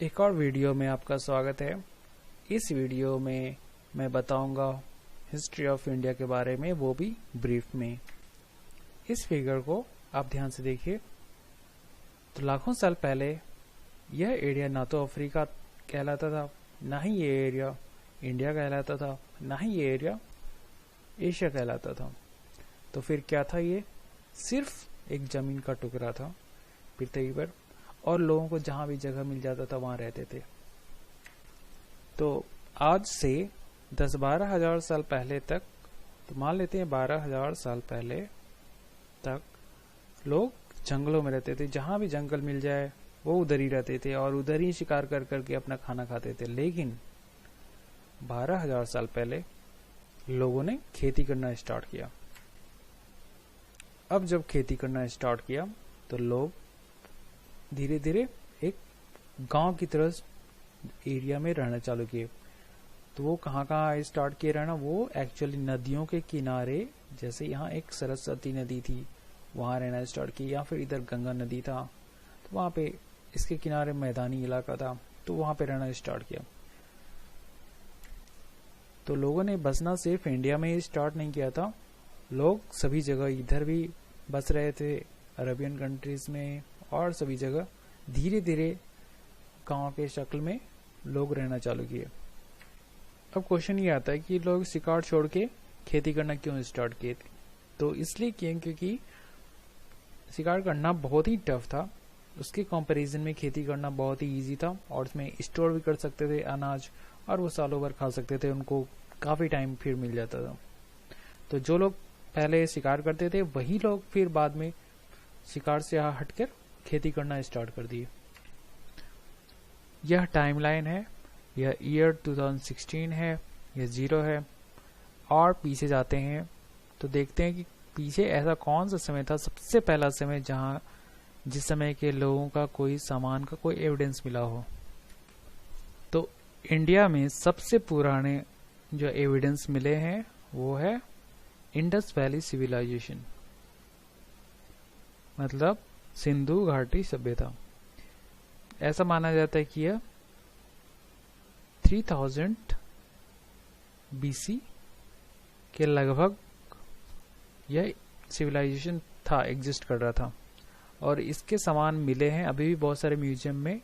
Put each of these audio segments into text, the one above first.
एक और वीडियो में आपका स्वागत है। इस वीडियो में मैं बताऊंगा हिस्ट्री ऑफ इंडिया के बारे में, वो भी ब्रीफ में। इस फिगर को आप ध्यान से देखिए। तो लाखों साल पहले यह एरिया ना तो अफ्रीका कहलाता था, ना ही ये एरिया इंडिया कहलाता था, ना ही ये एरिया एशिया कहलाता था। तो फिर क्या था? ये सिर्फ एक जमीन का टुकड़ा था पृथ्वी पर, और लोगों को जहां भी जगह मिल जाता था वहां रहते थे। तो आज से 10-12 हजार साल पहले तक, तो मान लेते हैं 12 हजार साल पहले तक लोग जंगलों में रहते थे। जहां भी जंगल मिल जाए वो उधर ही रहते थे और उधर ही शिकार कर करके अपना खाना खाते थे। लेकिन 12 हजार साल पहले लोगों ने खेती करना स्टार्ट किया। अब जब खेती करना स्टार्ट किया तो लोग धीरे धीरे एक गांव की तरह एरिया में रहना चालू किए। तो वो कहाँ स्टार्ट किए रहना? वो एक्चुअली नदियों के किनारे, जैसे यहाँ एक सरस्वती नदी थी वहां रहना स्टार्ट किया, या फिर इधर गंगा नदी था तो वहां पे इसके किनारे मैदानी इलाका था तो वहां पे रहना स्टार्ट किया। तो लोगों ने बसना सिर्फ इंडिया में ही स्टार्ट नहीं किया था, लोग सभी जगह इधर भी बस रहे थे, अरबियन कंट्रीज में और सभी जगह धीरे धीरे गांव के शक्ल में लोग रहना चालू किए। अब क्वेश्चन ये आता है कि लोग शिकार छोड़ के खेती करना क्यों स्टार्ट किए थे? तो इसलिए किए क्योंकि शिकार करना बहुत ही टफ था, उसके कंपैरिजन में खेती करना बहुत ही इजी था, और उसमें स्टोर भी कर सकते थे अनाज, और वो सालों भर खा सकते थे, उनको काफी टाइम फिर मिल जाता था। तो जो लोग पहले शिकार करते थे वही लोग फिर बाद में शिकार से हटकर खेती करना स्टार्ट कर दिए। यह टाइमलाइन है, यह ईयर 2016 है, यह 0 है। और पीछे जाते हैं तो देखते हैं कि पीछे ऐसा कौन सा समय था, सबसे पहला समय जहां जिस समय के लोगों का कोई सामान का कोई एविडेंस मिला हो। तो इंडिया में सबसे पुराने जो एविडेंस मिले हैं वो है इंडस वैली सिविलाइजेशन, मतलब सिंधु घाटी सभ्यता। ऐसा माना जाता है कि यह 3000 BC के लगभग यह सिविलाइजेशन था, एग्जिस्ट कर रहा था, और इसके सामान मिले हैं अभी भी बहुत सारे म्यूजियम में।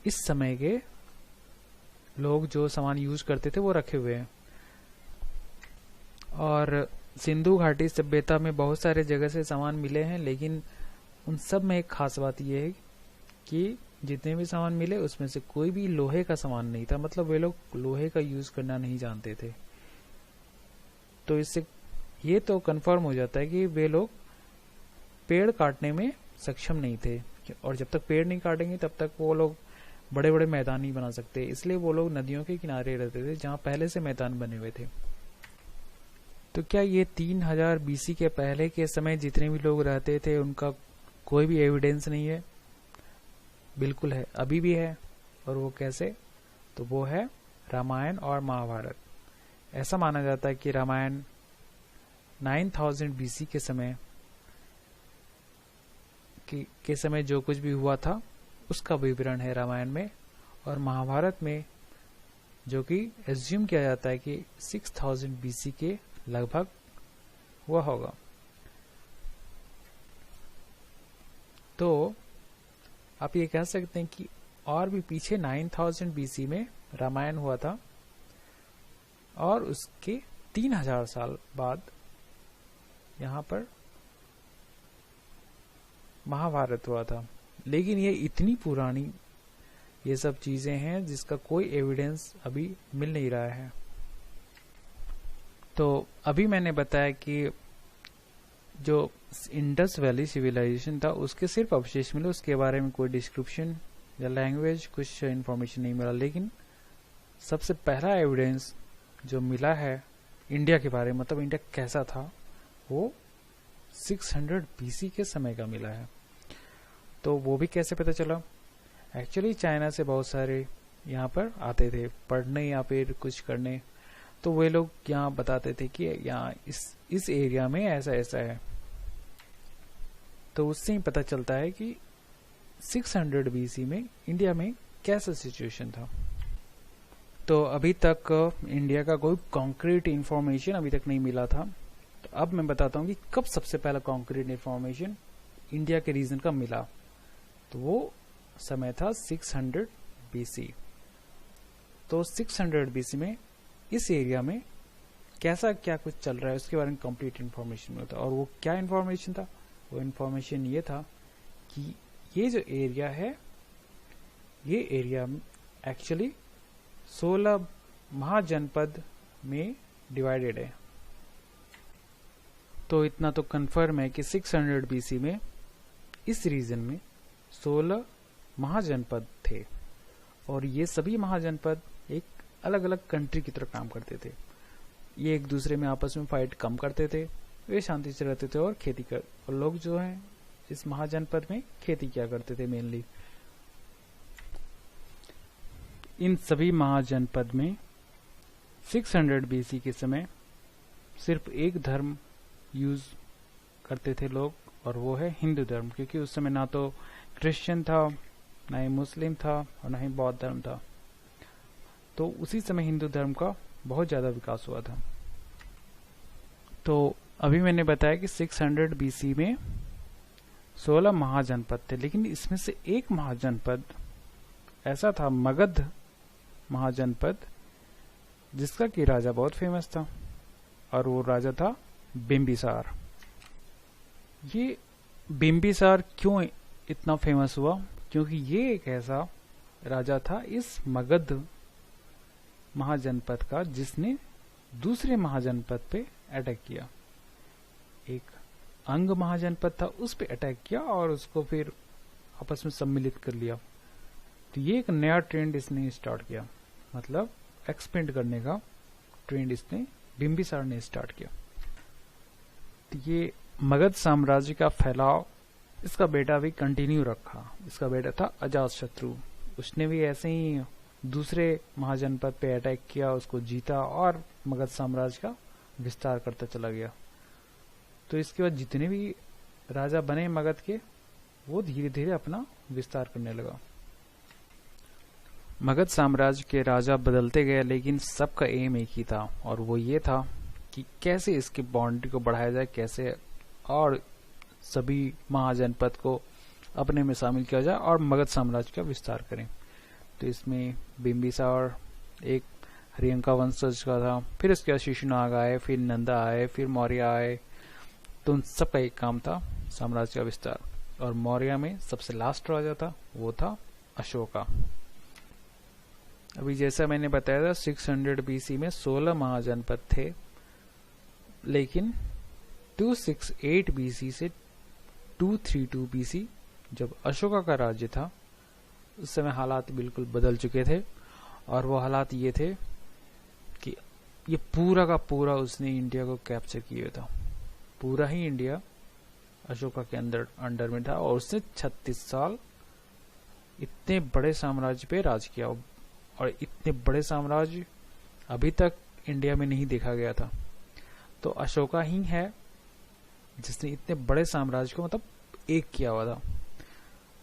इस समय के लोग जो सामान यूज करते थे वो रखे हुए हैं। और सिंधु घाटी सभ्यता में बहुत सारे जगह से सामान मिले हैं, लेकिन उन सब में एक खास बात यह है कि जितने भी सामान मिले उसमें से कोई भी लोहे का सामान नहीं था, मतलब वे लोग लोहे का यूज करना नहीं जानते थे। तो इससे ये तो कंफर्म हो जाता है कि वे लोग पेड़ काटने में सक्षम नहीं थे, और जब तक पेड़ नहीं काटेंगे तब तक वो लोग बड़े बड़े मैदान नहीं बना सकते। इसलिए वो लोग नदियों के किनारे रहते थे जहां पहले से मैदान बने हुए थे। तो क्या ये 3000 BC के पहले के समय जितने भी लोग रहते थे उनका कोई भी एविडेंस नहीं है? बिल्कुल है, अभी भी है। और वो कैसे? तो वो है रामायण और महाभारत। ऐसा माना जाता है कि रामायण 9000 BC के समय के समय जो कुछ भी हुआ था उसका विवरण है रामायण में, और महाभारत में जो कि एज्यूम किया जाता है कि 6000 BC के लगभग हुआ होगा। तो आप ये कह सकते हैं कि और भी पीछे 9000 BC में रामायण हुआ था, और उसके 3000 साल बाद यहाँ पर महाभारत हुआ था। लेकिन ये इतनी पुरानी ये सब चीजें हैं जिसका कोई एविडेंस अभी मिल नहीं रहा है। तो अभी मैंने बताया कि जो इंडस वैली सिविलाइजेशन था उसके सिर्फ अवशेष मिले, उसके बारे में कोई डिस्क्रिप्शन या लैंग्वेज कुछ इन्फॉर्मेशन नहीं मिला। लेकिन सबसे पहला एविडेंस जो मिला है इंडिया के बारे में, मतलब इंडिया कैसा था, वो 600 BC के समय का मिला है। तो वो भी कैसे पता चला? एक्चुअली चाइना से बहुत सारे यहाँ पर आते थे पढ़ने या फिर कुछ करने, तो वे लोग यहाँ बताते थे कि यहाँ इस एरिया में ऐसा ऐसा है। तो उससे ही पता चलता है कि 600 BC में इंडिया में कैसा सिचुएशन था। तो अभी तक इंडिया का कोई कॉन्क्रीट इंफॉर्मेशन अभी तक नहीं मिला था। तो अब मैं बताता हूँ कि कब सबसे पहला कॉन्क्रीट इंफॉर्मेशन इंडिया के रीजन का मिला। तो वो समय था 600 बीसी। तो 600 बीसी में इस एरिया में कैसा क्या कुछ चल रहा है उसके बारे में कंप्लीट इंफॉर्मेशन मिला था। और वो क्या इंफॉर्मेशन था? वो इंफॉर्मेशन ये था कि ये जो एरिया है, ये एरिया एक्चुअली 16 महाजनपद में डिवाइडेड है। तो इतना तो कंफर्म है कि 600 बीसी में इस रीजन में 16 महाजनपद थे और ये सभी महाजनपद एक अलग अलग कंट्री की तरह काम करते थे। ये एक दूसरे में आपस में फाइट कम करते थे, वे शांति से रहते थे और खेती कर, और लोग जो हैं इस महाजनपद में खेती किया करते थे मेनली। इन सभी महाजनपद में 600 बीसी के समय सिर्फ एक धर्म यूज करते थे लोग, और वो है हिंदू धर्म, क्योंकि उस समय ना तो क्रिश्चियन था, ना ही मुस्लिम था और ना ही बौद्ध धर्म था। तो उसी समय हिंदू धर्म का बहुत ज्यादा विकास हुआ था। तो अभी मैंने बताया कि 600 बीसी में 16 महाजनपद थे, लेकिन इसमें से एक महाजनपद ऐसा था, मगध महाजनपद, जिसका कि राजा बहुत फेमस था, और वो राजा था बिंबिसार। ये बिंबिसार क्यों इतना फेमस हुआ? क्योंकि ये एक ऐसा राजा था इस मगध महाजनपद का जिसने दूसरे महाजनपद पे अटैक किया। एक अंग महाजनपद था, उस पे अटैक किया और उसको फिर आपस में सम्मिलित कर लिया। तो ये एक नया ट्रेंड इसने स्टार्ट किया, मतलब एक्सपेंड करने का ट्रेंड इसने बिंबिसार ने स्टार्ट किया। तो ये मगध साम्राज्य का फैलाव इसका बेटा भी कंटिन्यू रखा। इसका बेटा था अजातशत्रु, उसने भी ऐसे ही दूसरे महाजनपद पे अटैक किया, उसको जीता और मगध साम्राज्य का विस्तार करता चला गया। तो इसके बाद जितने भी राजा बने मगध के, वो धीरे धीरे अपना विस्तार करने लगा। मगध साम्राज्य के राजा बदलते गए, लेकिन सबका एम एक ही था, और वो ये था कि कैसे इसकी बाउंड्री को बढ़ाया जाए, कैसे और सभी महाजनपद को अपने में शामिल किया जाए और मगध साम्राज्य का विस्तार करें। तो इसमें बिंबिसार एक हरियंका वंशज का था, फिर उसके बाद शिशुनाग आए, फिर नंदा आए, फिर मौर्य आए। तो उन सबका एक काम था साम्राज्य का विस्तार। और मौर्य में सबसे लास्ट राजा था, वो था अशोका। अभी जैसा मैंने बताया था 600 बीसी में 16 महाजनपद थे, लेकिन 268 बीसी से 232 बीसी जब अशोका का राज्य था, उस समय हालात बिल्कुल बदल चुके थे। और वो हालात ये थे कि ये पूरा का पूरा उसने इंडिया को कैप्चर किया था। पूरा ही इंडिया अशोका के अंडर में था, और उसने 36 साल इतने बड़े साम्राज्य पे राज किया। और इतने बड़े साम्राज्य अभी तक इंडिया में नहीं देखा गया था। तो अशोका ही है जिसने इतने बड़े साम्राज्य को मतलब एक किया हुआ था।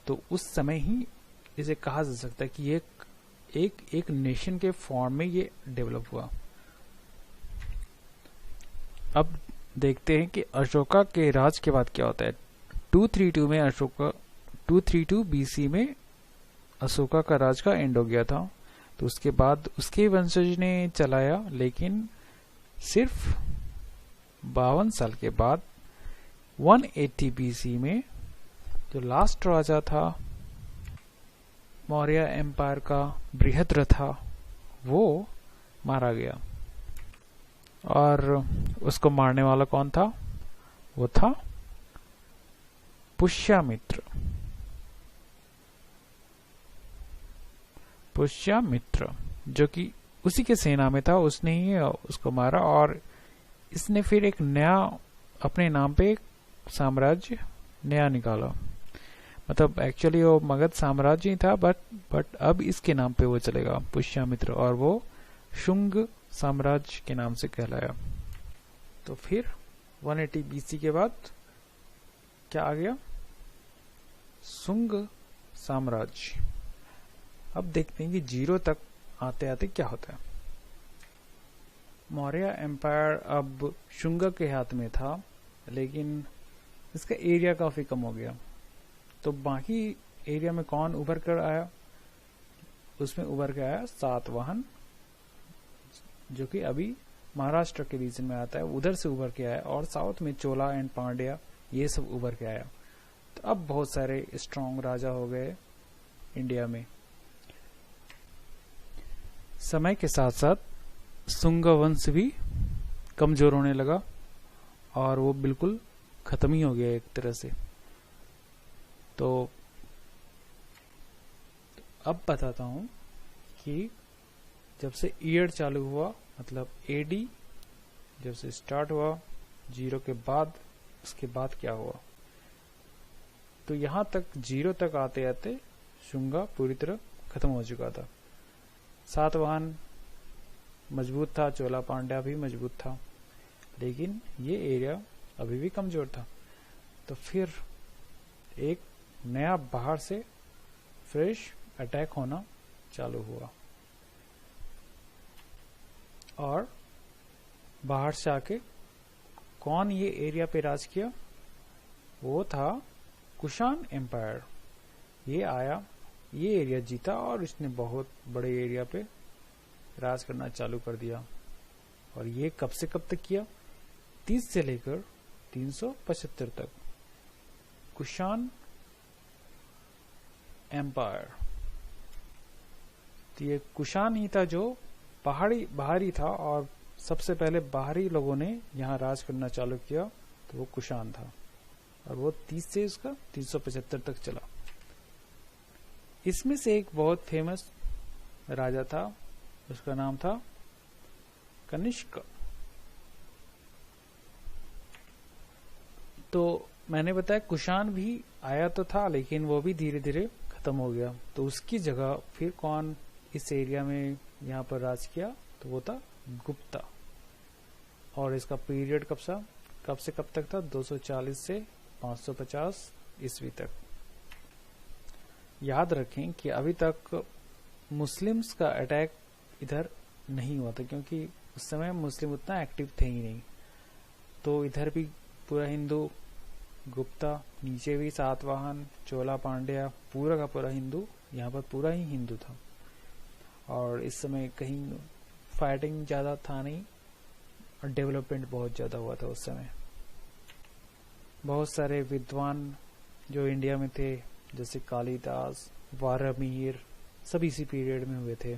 तो उस समय ही इसे कहा जा सकता है कि एक नेशन के फॉर्म में ये डेवलप हुआ। अब देखते हैं कि अशोका के राज के बाद क्या होता है। 232 बीसी में अशोका का राज का एंड हो गया था। तो उसके बाद उसके वंशज ने चलाया, लेकिन सिर्फ 52 साल के बाद 180 बीसी में जो लास्ट राजा था मौर्य एम्पायर का, बृहद्रथ था, वो मारा गया। और उसको मारने वाला कौन था? वो था पुष्यमित्र। पुष्यमित्र जो कि उसी के सेना में था, उसने ही उसको मारा। और इसने फिर एक नया अपने नाम पे एक साम्राज्य नया निकाला। मतलब एक्चुअली वो मगध साम्राज्य ही था, बट अब इसके नाम पे वो चलेगा, पुष्यमित्र, और वो शुंग साम्राज्य के नाम से कहलाया। तो फिर 180 बीसी के बाद क्या आ गया? शुंग साम्राज्य। अब देखते हैं कि 0 तक आते आते क्या होता है। मौर्य एम्पायर अब शुंगा के हाथ में था, लेकिन इसका एरिया काफी कम हो गया। तो बाकी एरिया में कौन उभर कर आया? उसमें उभर के आया सातवाहन, जो कि अभी महाराष्ट्र के रीजन में आता है, उधर से उभर के आया। और साउथ में चोला एंड पांड्या ये सब उभर के आया। तो अब बहुत सारे स्ट्रॉन्ग राजा हो गए इंडिया में। समय के साथ साथ शुंग वंश भी कमजोर होने लगा और वो बिल्कुल खत्म ही हो गया एक तरह से। तो अब बताता हूं कि जब से ईयर चालू हुआ, मतलब एडी जब से स्टार्ट हुआ 0 के बाद, उसके बाद क्या हुआ। तो यहां तक 0 तक आते आते शुंगा पूरी तरह खत्म हो चुका था। सातवाहन मजबूत था, चोला पांड्या भी मजबूत था, लेकिन ये एरिया अभी भी कमजोर था। तो फिर एक नया बाहर से फ्रेश अटैक होना चालू हुआ और बाहर से आके कौन ये एरिया पे राज किया? वो था कुषाण एम्पायर। ये आया, ये एरिया जीता और इसने बहुत बड़े एरिया पे राज करना चालू कर दिया। और ये कब से कब तक किया? 30 से लेकर 375 तक कुषाण एम्पायर। तो ये कुषाण ही था जो बाहरी था और सबसे पहले बाहरी लोगों ने यहाँ राज करना चालू किया, तो वो कुषाण था। और वो 30 से उसका 375 तक चला। इसमें से एक बहुत फेमस राजा था, उसका नाम था कनिष्क। तो मैंने बताया कुषाण भी आया तो था, लेकिन वो भी धीरे धीरे खत्म हो गया। तो उसकी जगह फिर कौन इस एरिया में यहाँ पर राज किया? तो वो था गुप्ता। और इसका पीरियड कब से कब तक था? 240 से 550 ईस्वी तक। याद रखें कि अभी तक मुस्लिम्स का अटैक इधर नहीं हुआ था, क्योंकि उस समय मुस्लिम उतना एक्टिव थे ही नहीं। तो इधर भी पूरा हिंदू, गुप्ता, नीचे भी सातवाहन, चोला पांड्या, पूरा का पूरा हिंदू, यहाँ पर पूरा ही हिंदू था। और इस समय कहीं फाइटिंग ज्यादा था नहीं और डेवलपमेंट बहुत ज्यादा हुआ था उस समय। बहुत सारे विद्वान जो इंडिया में थे, जैसे कालिदास, वारामीर, सब इसी पीरियड में हुए थे।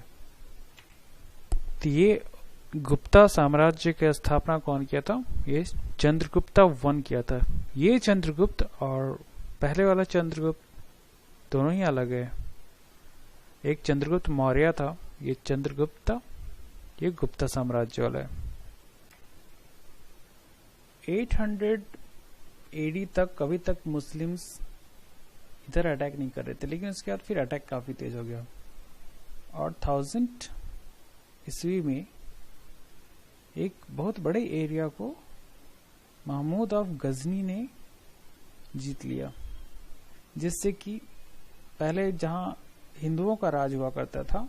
तो ये गुप्ता साम्राज्य की स्थापना कौन किया था? ये चंद्रगुप्ता वन किया था। ये चंद्रगुप्त और पहले वाला चंद्रगुप्त दोनों ही अलग है। एक चंद्रगुप्त मौर्य था, ये चंद्रगुप्ता, ये गुप्ता साम्राज्य वाला है। 800 एडी तक अभी तक मुस्लिम्स इधर अटैक नहीं कर रहे थे, लेकिन उसके बाद फिर अटैक काफी तेज हो गया। और 1000 ईस्वी में एक बहुत बड़े एरिया को महमूद ऑफ गजनी ने जीत लिया, जिससे कि पहले जहां हिंदुओं का राज हुआ करता था,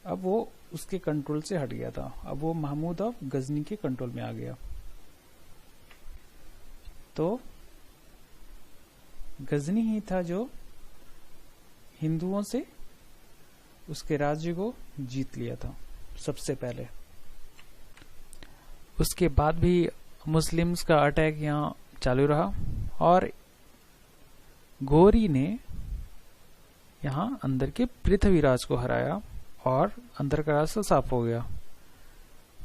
अब वो उसके कंट्रोल से हट गया था। अब वो महमूद ऑफ गजनी के कंट्रोल में आ गया। तो गजनी ही था जो हिंदुओं से उसके राज्य को जीत लिया था सबसे पहले। उसके बाद भी मुस्लिम्स का अटैक यहाँ चालू रहा और गौरी ने यहाँ अंदर के पृथ्वीराज को हराया और अंदर का रास्ता साफ हो गया।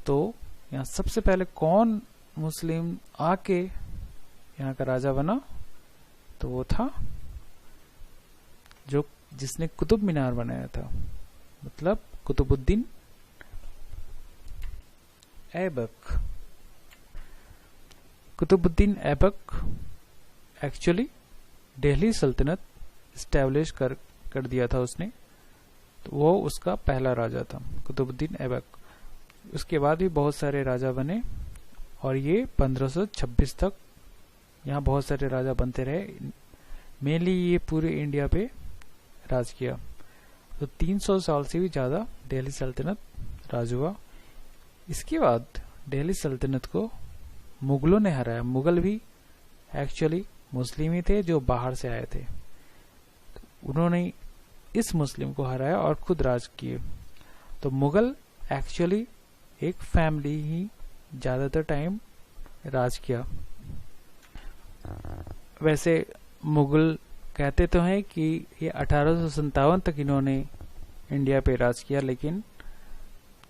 तो यहाँ सबसे पहले कौन मुस्लिम आके यहाँ का राजा बना? तो वो था जिसने कुतुब मीनार बनाया था, मतलब कुतुबुद्दीन ऐबक। कुतुबुद्दीन ऐबक एक्चुअली दिल्ली सल्तनत इस्टेब्लिश कर दिया था उसने। तो वो उसका पहला राजा था, कुतुबुद्दीन ऐबक। उसके बाद भी बहुत सारे राजा बने और ये 1526 तक यहाँ बहुत सारे राजा बनते रहे। मेनली ये पूरे इंडिया पे राज किया। तो 300 साल से भी ज़्यादा दिल्ली सल्तनत राज हुआ। इसके बाद दिल्ली सल्तनत को मुगलों ने हराया। मुगल भी एक्चुअली मुस्लिम ही थे जो बाहर से आए थे। उन्होंने इस मुस्लिम को हराया और खुद राज किए। तो मुगल एक्चुअली एक फैमिली ही ज़्यादातर टाइम राज किया। वैसे मुगल कहते तो हैं कि ये 1857 तक इन्होंने इंडिया पे राज किया, लेकिन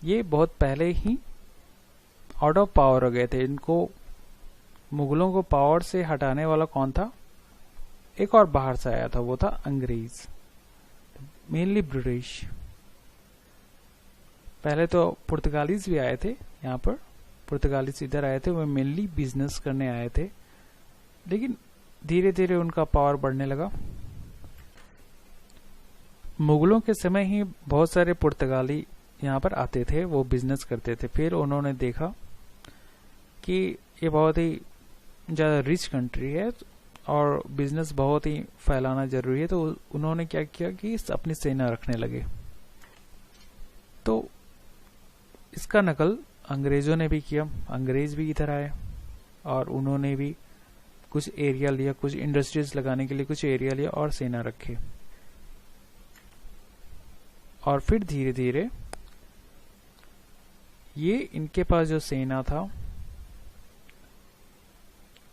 ये बहुत पहले ही आउट ऑफ पावर हो गए थे। इनको मुगलों को पावर से हटाने वाला कौन था? एक और बाहर से आया था, वो था अंग्रेज, मेनली ब्रिटिश। पहले तो पुर्तगालीज भी आए थे यहाँ पर। पुर्तगालीज इधर आए थे, वो मेनली बिजनेस करने आए थे, लेकिन धीरे धीरे उनका पावर बढ़ने लगा। मुगलों के समय ही बहुत सारे पुर्तगाली यहाँ पर आते थे, वो बिजनेस करते थे। फिर उन्होंने देखा कि ये बहुत ही ज़्यादा रिच कंट्री है और बिजनेस बहुत ही फैलाना जरूरी है, तो उन्होंने क्या किया कि अपनी सेना रखने लगे। तो इसका नकल अंग्रेजों ने भी किया। अंग्रेज भी इधर आए और उन्होंने भी कुछ एरिया लिया, कुछ इंडस्ट्रीज लगाने के लिए कुछ एरिया लिया और सेना रखे। और फिर धीरे धीरे ये इनके पास जो सेना था,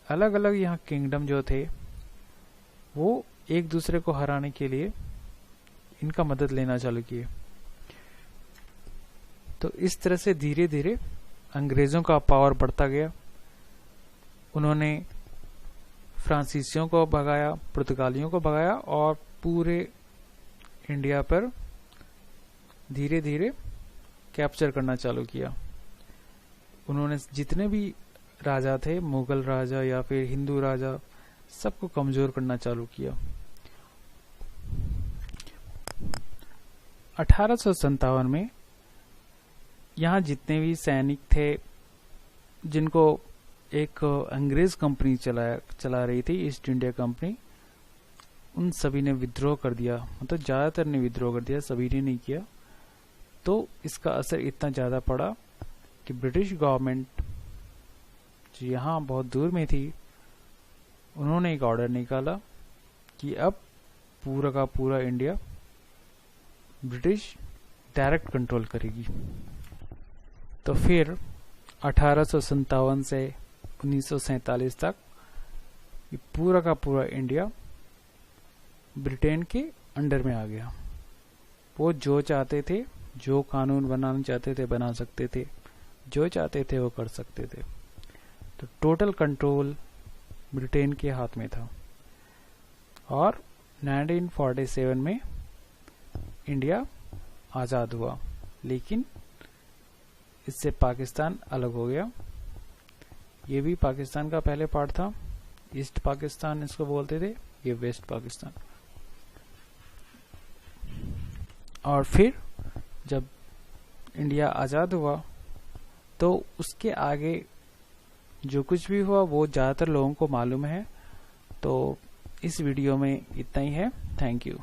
अलग अलग यहाँ किंगडम जो थे, वो एक दूसरे को हराने के लिए इनका मदद लेना चालू किए। तो इस तरह से धीरे धीरे अंग्रेजों का पावर बढ़ता गया। उन्होंने फ्रांसीसियों को भगाया, पुर्तगालियों को भगाया और पूरे इंडिया पर धीरे धीरे कैप्चर करना चालू किया। उन्होंने जितने भी राजा थे, मुगल राजा या फिर हिंदू राजा, सबको कमजोर करना चालू किया। 1857 में यहाँ जितने भी सैनिक थे, जिनको एक अंग्रेज कंपनी चला रही थी, ईस्ट इंडिया कंपनी, उन सभी ने विद्रोह कर दिया। मतलब ज्यादातर ने विद्रोह कर दिया, सभी ने नहीं किया। तो इसका असर इतना ज्यादा पड़ा कि ब्रिटिश गवर्नमेंट जो यहाँ बहुत दूर में थी, उन्होंने एक ऑर्डर निकाला कि अब पूरा का पूरा इंडिया ब्रिटिश डायरेक्ट कंट्रोल करेगी। तो फिर 1857 से 1947 तक ये पूरा का पूरा इंडिया ब्रिटेन के अंडर में आ गया। वो जो चाहते थे, जो कानून बनाना चाहते थे बना सकते थे, जो चाहते थे वो कर सकते थे। तो टोटल कंट्रोल ब्रिटेन के हाथ में था। और 1947 में इंडिया आज़ाद हुआ, लेकिन इससे पाकिस्तान अलग हो गया। ये भी पाकिस्तान का पहले पार्ट था, ईस्ट पाकिस्तान इसको बोलते थे, ये वेस्ट पाकिस्तान। और फिर जब इंडिया आज़ाद हुआ तो उसके आगे जो कुछ भी हुआ वो ज़्यादातर लोगों को मालूम है। तो इस वीडियो में इतना ही है। Thank you.